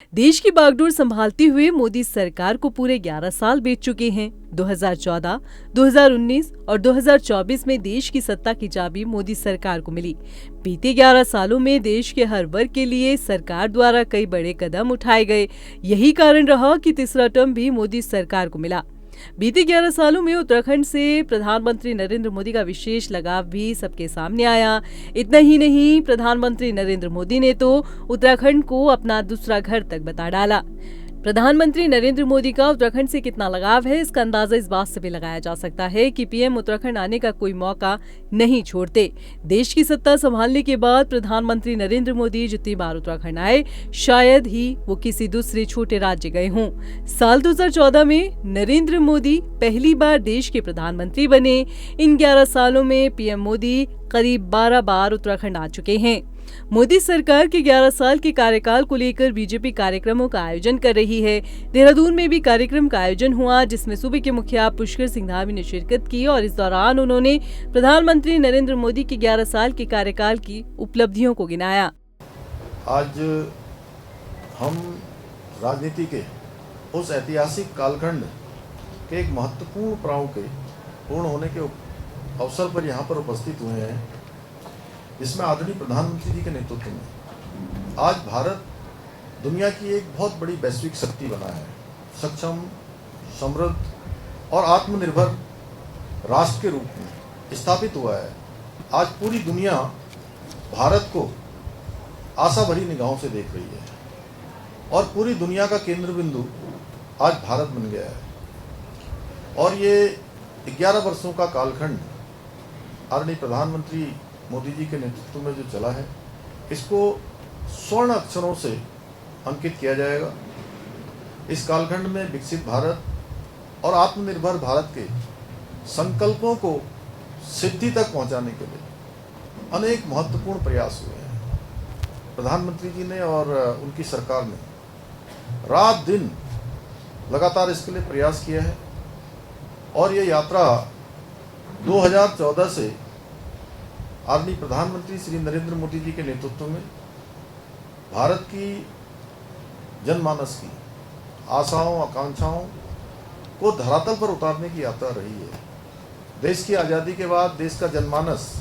देश की बागडोर संभालते हुए मोदी सरकार को पूरे 11 साल बीत चुके हैं। 2014, 2019 और 2024 में देश की सत्ता की चाबी मोदी सरकार को मिली। बीते 11 सालों में देश के हर वर्ग के लिए सरकार द्वारा कई बड़े कदम उठाए गए। यही कारण रहा कि तीसरा टर्म भी मोदी सरकार को मिला। बीते 11 सालों में उत्तराखंड से प्रधानमंत्री नरेंद्र मोदी का विशेष लगाव भी सबके सामने आया। इतना ही नहीं, प्रधानमंत्री नरेंद्र मोदी ने तो उत्तराखंड को अपना दूसरा घर तक बता डाला। प्रधानमंत्री नरेंद्र मोदी का उत्तराखंड से कितना लगाव है, इसका अंदाजा इस बात से भी लगाया जा सकता है कि पीएम उत्तराखंड आने का कोई मौका नहीं छोड़ते। देश की सत्ता संभालने के बाद प्रधानमंत्री नरेंद्र मोदी जितनी बार उत्तराखंड आए, शायद ही वो किसी दूसरे छोटे राज्य गए हों। साल 2014 में नरेंद्र मोदी पहली बार देश के प्रधानमंत्री बने। इन 11 सालों में पीएम मोदी करीब 12 बार उत्तराखंड आ चुके हैं। मोदी सरकार के 11 साल के कार्यकाल को लेकर बीजेपी कार्यक्रमों का आयोजन कर रही है। देहरादून में भी कार्यक्रम का आयोजन हुआ, जिसमें सूबे के मुखिया पुष्कर सिंह धामी ने शिरकत की और इस दौरान उन्होंने प्रधानमंत्री नरेंद्र मोदी के 11 साल के कार्यकाल की उपलब्धियों को गिनाया। आज हम राजनीति के उस ऐतिहासिक कालखंड के एक महत्वपूर्ण पड़ाव के पूर्ण होने के अवसर पर यहाँ पर उपस्थित हुए हैं, जिसमें आदरणीय प्रधानमंत्री जी के नेतृत्व में आज भारत दुनिया की एक बहुत बड़ी वैश्विक शक्ति बना है। सक्षम, समृद्ध और आत्मनिर्भर राष्ट्र के रूप में स्थापित हुआ है। आज पूरी दुनिया भारत को आशा भरी निगाहों से देख रही है और पूरी दुनिया का केंद्र बिंदु आज भारत बन गया है। और ये 11 वर्षों का कालखंड आदरणीय प्रधानमंत्री मोदी जी के नेतृत्व में जो चला है, इसको स्वर्ण अक्षरों से अंकित किया जाएगा। इस कालखंड में विकसित भारत और आत्मनिर्भर भारत के संकल्पों को सिद्धि तक पहुंचाने के लिए अनेक महत्वपूर्ण प्रयास हुए हैं। प्रधानमंत्री जी ने और उनकी सरकार ने रात दिन लगातार इसके लिए प्रयास किया है और ये यात्रा 2014 से आदरणीय प्रधानमंत्री श्री नरेंद्र मोदी जी के नेतृत्व में भारत की जनमानस की आशाओं, आकांक्षाओं को धरातल पर उतारने की यात्रा रही है। देश की आज़ादी के बाद देश का जनमानस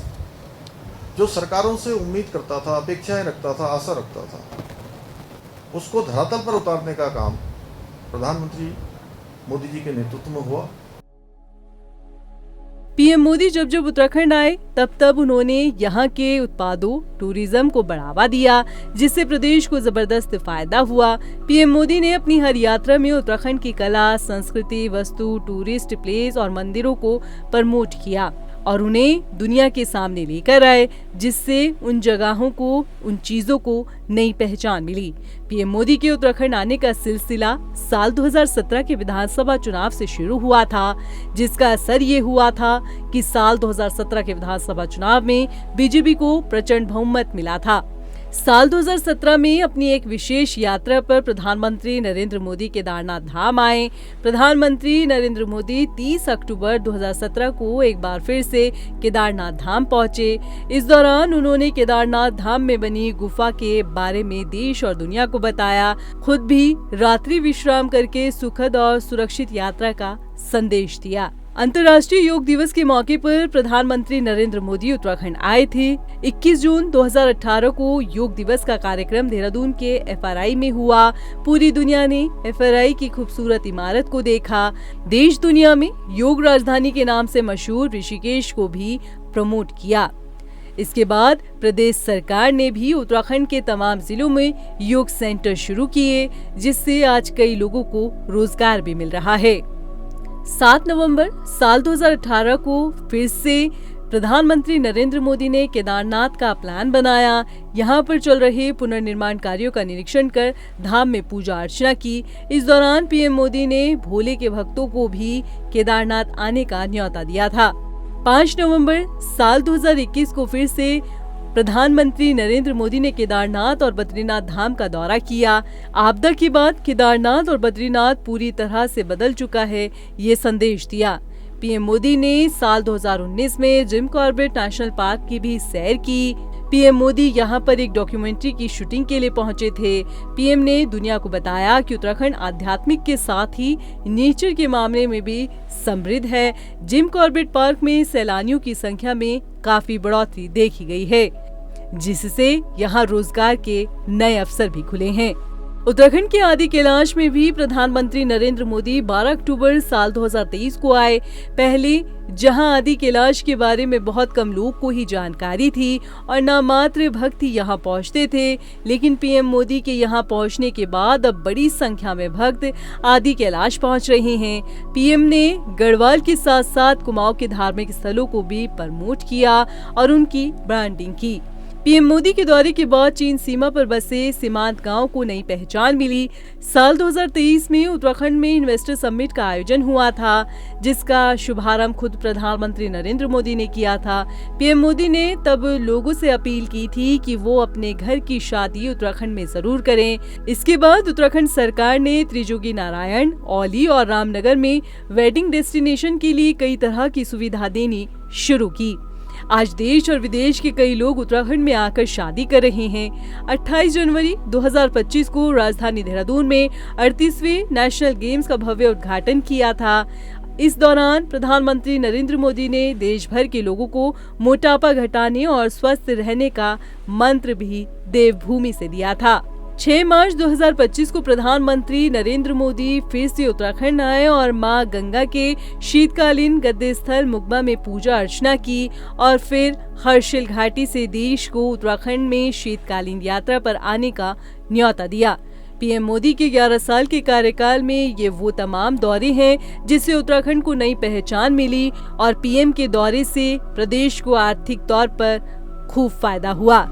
जो सरकारों से उम्मीद करता था, अपेक्षाएं रखता था, आशा रखता था, उसको धरातल पर उतारने का काम प्रधानमंत्री मोदी जी के नेतृत्व में हुआ। पीएम मोदी जब जब उत्तराखंड आए, तब तब उन्होंने यहाँ के उत्पादों, टूरिज्म को बढ़ावा दिया, जिससे प्रदेश को जबरदस्त फायदा हुआ। पीएम मोदी ने अपनी हर यात्रा में उत्तराखंड की कला, संस्कृति, वस्तु, टूरिस्ट प्लेस और मंदिरों को प्रमोट किया और उन्हें दुनिया के सामने लेकर आए, जिससे उन जगहों को, उन चीजों को नई पहचान मिली। पीएम मोदी के उत्तराखंड आने का सिलसिला साल 2017 के विधानसभा चुनाव से शुरू हुआ था, जिसका असर ये हुआ था कि साल 2017 के विधानसभा चुनाव में बीजेपी को प्रचंड बहुमत मिला था। साल 2017 में अपनी एक विशेष यात्रा पर प्रधानमंत्री नरेंद्र मोदी केदारनाथ धाम आए। प्रधानमंत्री नरेंद्र मोदी 30 अक्टूबर 2017 को एक बार फिर से केदारनाथ धाम पहुंचे। इस दौरान उन्होंने केदारनाथ धाम में बनी गुफा के बारे में देश और दुनिया को बताया। खुद भी रात्रि विश्राम करके सुखद और सुरक्षित यात्रा का संदेश दिया। अंतर्राष्ट्रीय योग दिवस के मौके पर प्रधानमंत्री नरेंद्र मोदी उत्तराखंड आए थे। 21 जून 2018 को योग दिवस का कार्यक्रम देहरादून के FRI में हुआ। पूरी दुनिया ने FRI की खूबसूरत इमारत को देखा। देश दुनिया में योग राजधानी के नाम से मशहूर ऋषिकेश को भी प्रमोट किया। इसके बाद प्रदेश सरकार ने भी उत्तराखंड के तमाम जिलों में योग सेंटर शुरू किए, जिससे आज कई लोगों को रोजगार भी मिल रहा है। 7 नवंबर साल 2018 को फिर से प्रधानमंत्री नरेंद्र मोदी ने केदारनाथ का प्लान बनाया। यहाँ पर चल रहे पुनर्निर्माण कार्यों का निरीक्षण कर धाम में पूजा अर्चना की। इस दौरान पीएम मोदी ने भोले के भक्तों को भी केदारनाथ आने का न्योता दिया था। 5 नवंबर साल 2021 को फिर से प्रधानमंत्री नरेंद्र मोदी ने केदारनाथ और बद्रीनाथ धाम का दौरा किया। आपदा के बाद केदारनाथ और बद्रीनाथ पूरी तरह से बदल चुका है, ये संदेश दिया। पीएम मोदी ने साल 2019 में जिम कॉर्बेट नेशनल पार्क की भी सैर की। पीएम मोदी यहाँ पर एक डॉक्यूमेंट्री की शूटिंग के लिए पहुंचे थे। पीएम ने दुनिया को बताया कि उत्तराखंड आध्यात्मिक के साथ ही नेचर के मामले में भी समृद्ध है। जिम कॉर्बेट पार्क में सैलानियों की संख्या में काफी बढ़ोतरी देखी गई है, जिससे यहाँ रोजगार के नए अवसर भी खुले हैं। उत्तराखंड के आदि कैलाश में भी प्रधानमंत्री नरेंद्र मोदी 12 अक्टूबर साल 2023 को आए। पहले जहां आदि कैलाश के बारे में बहुत कम लोग को ही जानकारी थी और नामात्र भक्त ही यहां पहुंचते थे, लेकिन पीएम मोदी के यहां पहुंचने के बाद अब बड़ी संख्या में भक्त आदि कैलाश पहुंच रहे हैं। पीएम ने गढ़वाल के साथ साथ कुमाऊं के धार्मिक स्थलों को भी प्रमोट किया और उनकी ब्रांडिंग की। पीएम मोदी के दौरे के बाद चीन सीमा पर बसे सीमांत गांव को नई पहचान मिली। साल 2023 में उत्तराखंड में इन्वेस्टर समिट का आयोजन हुआ था, जिसका शुभारंभ खुद प्रधानमंत्री नरेंद्र मोदी ने किया था। पीएम मोदी ने तब लोगों से अपील की थी कि वो अपने घर की शादी उत्तराखंड में जरूर करें। इसके बाद उत्तराखंड सरकार ने त्रिजोगी नारायण, औली और रामनगर में वेडिंग डेस्टिनेशन के लिए कई तरह की सुविधा देनी शुरू की। आज देश और विदेश के कई लोग उत्तराखंड में आकर शादी कर रहे हैं। 28 जनवरी 2025 को राजधानी देहरादून में 38वें नेशनल गेम्स का भव्य उद्घाटन किया था। इस दौरान प्रधानमंत्री नरेंद्र मोदी ने देश भर के लोगों को मोटापा घटाने और स्वस्थ रहने का मंत्र भी देवभूमि से दिया था। 6 मार्च 2025 को प्रधानमंत्री नरेंद्र मोदी फिर से उत्तराखंड आए और मां गंगा के शीतकालीन गद्दे स्थल मुगमा में पूजा अर्चना की और फिर हर्षिल घाटी से देश को उत्तराखंड में शीतकालीन यात्रा पर आने का न्योता दिया। पीएम मोदी के 11 साल के कार्यकाल में ये वो तमाम दौरे हैं जिससे उत्तराखंड को नई पहचान मिली और पीएम के दौरे से प्रदेश को आर्थिक तौर पर खूब फायदा हुआ।